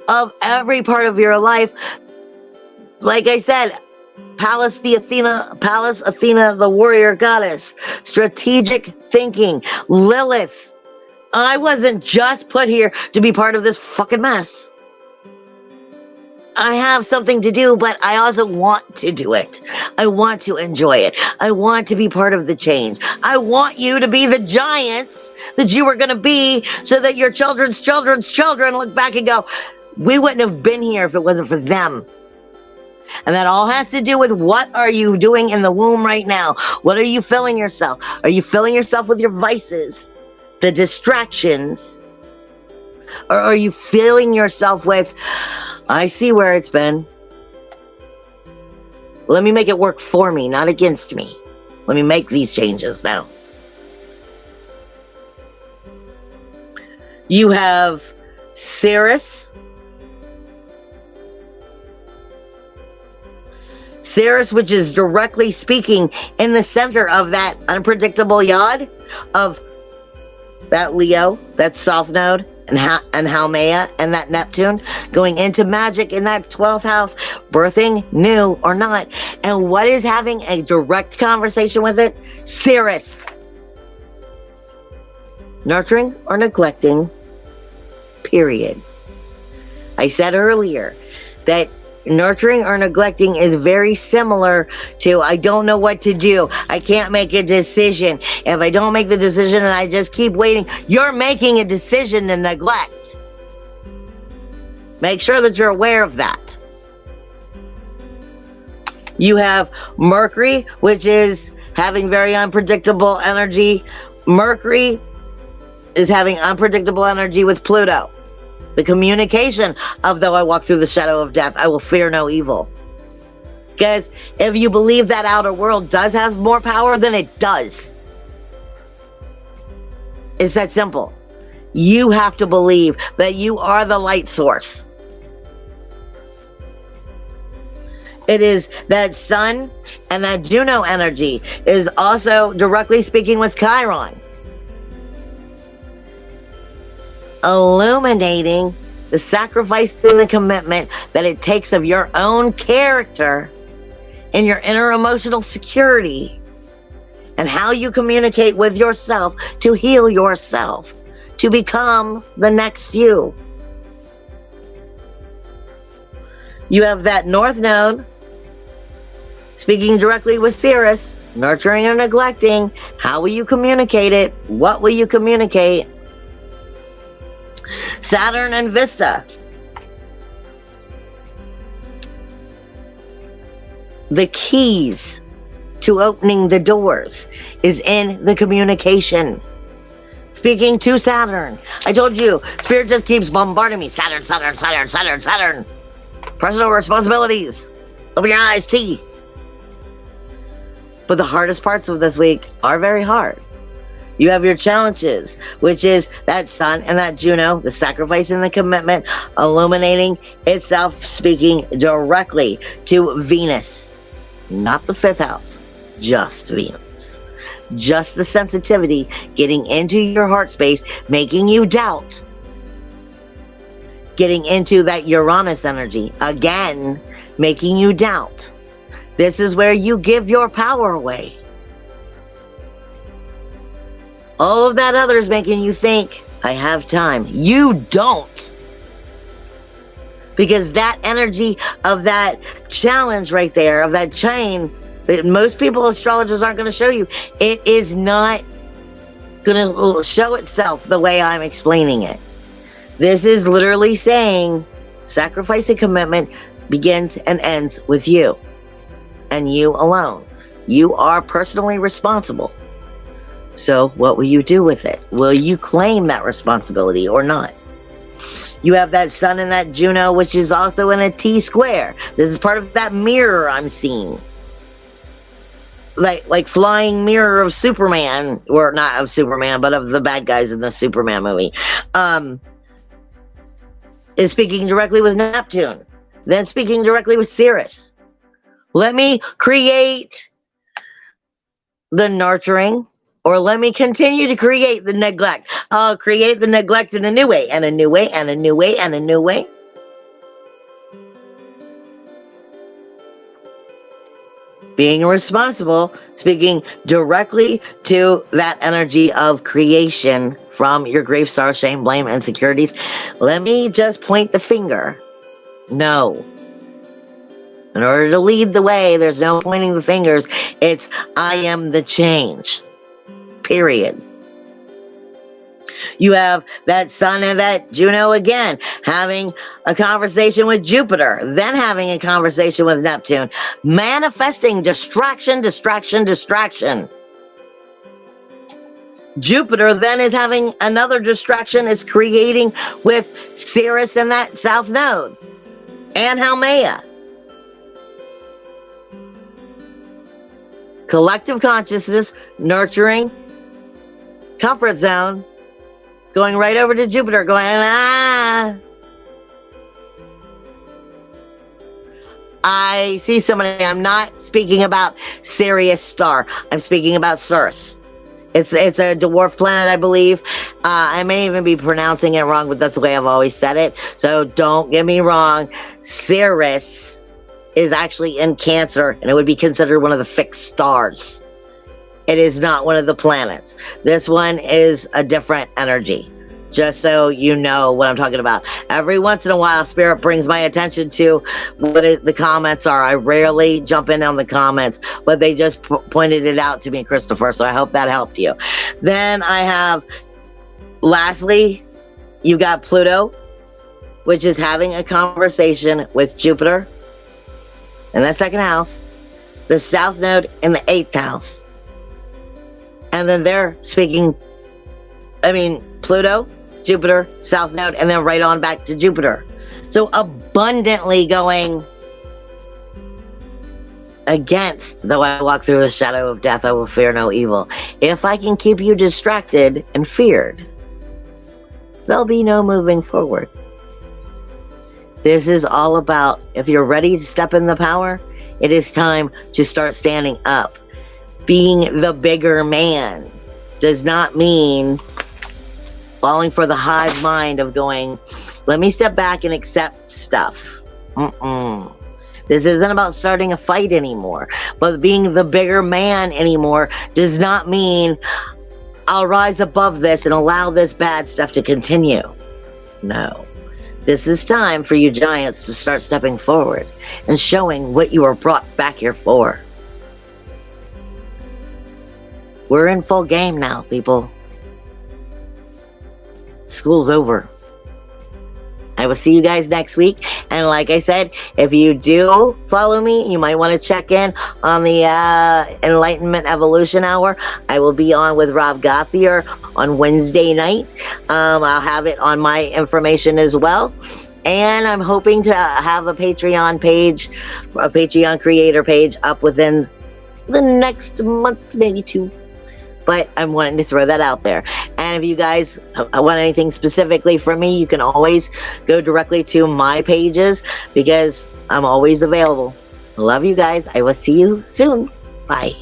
of every part of your life, like I said, Pallas Athena, the warrior goddess, strategic thinking, Lilith. I wasn't just put here to be part of this fucking mess. I have something to do, but I also want to do it. I want to enjoy it. I want to be part of the change. I want you to be the giants that you were going to be so that your children's children look back and go, we wouldn't have been here if it wasn't for them. And that all has to do with what are you doing in the womb right now? What are you filling yourself? Are you filling yourself with your vices, the distractions? Or are you filling yourself with, I see where it's been. Let me make it work for me, not against me. Let me make these changes now. You have Ceres. Ceres, which is directly speaking in the center of that unpredictable yod of that Leo, that South Node, and Haumea, and that Neptune, going into magic in that 12th house, birthing new or not. And what is having a direct conversation with it? Ceres. Nurturing or neglecting, period. I said earlier that nurturing or neglecting is very similar to I don't know what to do. I can't make a decision. If I don't make the decision and I just keep waiting, you're making a decision to neglect. Make sure that you're aware of that. You have Mercury, which is having very unpredictable energy. Mercury is having unpredictable energy with Pluto. The communication of, though I walk through the shadow of death, I will fear no evil. Because if you believe that outer world does have more power, then it does. It's that simple. You have to believe that you are the light source. It is that Sun and that Juno energy is also directly speaking with Chiron. Illuminating the sacrifice and the commitment that it takes of your own character and your inner emotional security and how you communicate with yourself to heal yourself, to become the next you. You have that North Node speaking directly with Ceres, nurturing or neglecting. How will you communicate it? What will you communicate? Saturn and Vista. The keys to opening the doors is in the communication. Speaking to Saturn. I told you, Spirit just keeps bombarding me. Saturn, Saturn, Saturn, Saturn, Saturn. Personal responsibilities. Open your eyes, T. But the hardest parts of this week are very hard. You have your challenges, which is that Sun and that Juno, the sacrifice and the commitment, illuminating itself, speaking directly to Venus. Not the 5th house, just Venus. Just the sensitivity, getting into your heart space, making you doubt. Getting into that Uranus energy, again, making you doubt. This is where you give your power away. All of that other is making you think, I have time. You don't. Because that energy of that challenge right there, of that chain, that most people, astrologers, aren't going to show you. It is not going to show itself the way I'm explaining it. This is literally saying sacrifice and commitment begins and ends with you. And you alone. You are personally responsible. So what will you do with it? Will you claim that responsibility or not? You have that Sun and that Juno, which is also in a T square. This is part of that mirror I'm seeing. Like flying mirror of Superman, or not of Superman, but of the bad guys in the Superman movie. Is speaking directly with Neptune. Then speaking directly with Ceres. Let me create the nurturing, or let me continue to create the neglect. I'll create the neglect in a new way, and a new way, and a new way, and a new way. Being responsible, speaking directly to that energy of creation from your grave star, shame, blame, insecurities. Let me just point the finger. No. In order to lead the way, there's no pointing the fingers. It's, I am the change. Period. You have that Sun and that Juno again, having a conversation with Jupiter, then having a conversation with Neptune, manifesting distraction, distraction, distraction. Jupiter then is having another distraction, is creating with Ceres and that South Node, and Haumea. Collective consciousness, nurturing, comfort zone, going right over to Jupiter, going, I see somebody. I'm not speaking about Sirius star. I'm speaking about Ceres. It's a dwarf planet, I believe. I may even be pronouncing it wrong, but that's the way I've always said it. So don't get me wrong. Ceres is actually in Cancer, and it would be considered one of the fixed stars. It is not one of the planets. This one is a different energy. just so you know what I'm talking about. Every once in a while, Spirit brings my attention to what the comments are. I rarely jump in on the comments, but they just pointed it out to me, Christopher, so I hope that helped you. Then I have, lastly, you got Pluto, which is having a conversation with Jupiter in the second house, the South Node in the 8th house. And then they're speaking, Pluto, Jupiter, South Node, and then right on back to Jupiter. So abundantly going against, though I walk through the shadow of death, I will fear no evil. If I can keep you distracted and feared, there'll be no moving forward. This is all about, if you're ready to step in the power, it is time to start standing up. Being the bigger man does not mean falling for the hive mind of going, let me step back and accept stuff. This isn't about starting a fight anymore. But being the bigger man anymore does not mean I'll rise above this and allow this bad stuff to continue. No. This is time for you giants to start stepping forward and showing what you were brought back here for. We're in full game now, people. School's over. I will see you guys next week. And like I said, if you do follow me, you might want to check in on the Enlightenment Evolution Hour. I will be on with Rob Gothier on Wednesday night. I'll have it on my information as well. And I'm hoping to have a Patreon page, a Patreon creator page up within the next month, maybe 2. But I'm wanting to throw that out there. And if you guys want anything specifically from me, you can always go directly to my pages because I'm always available. Love you guys. I will see you soon. Bye.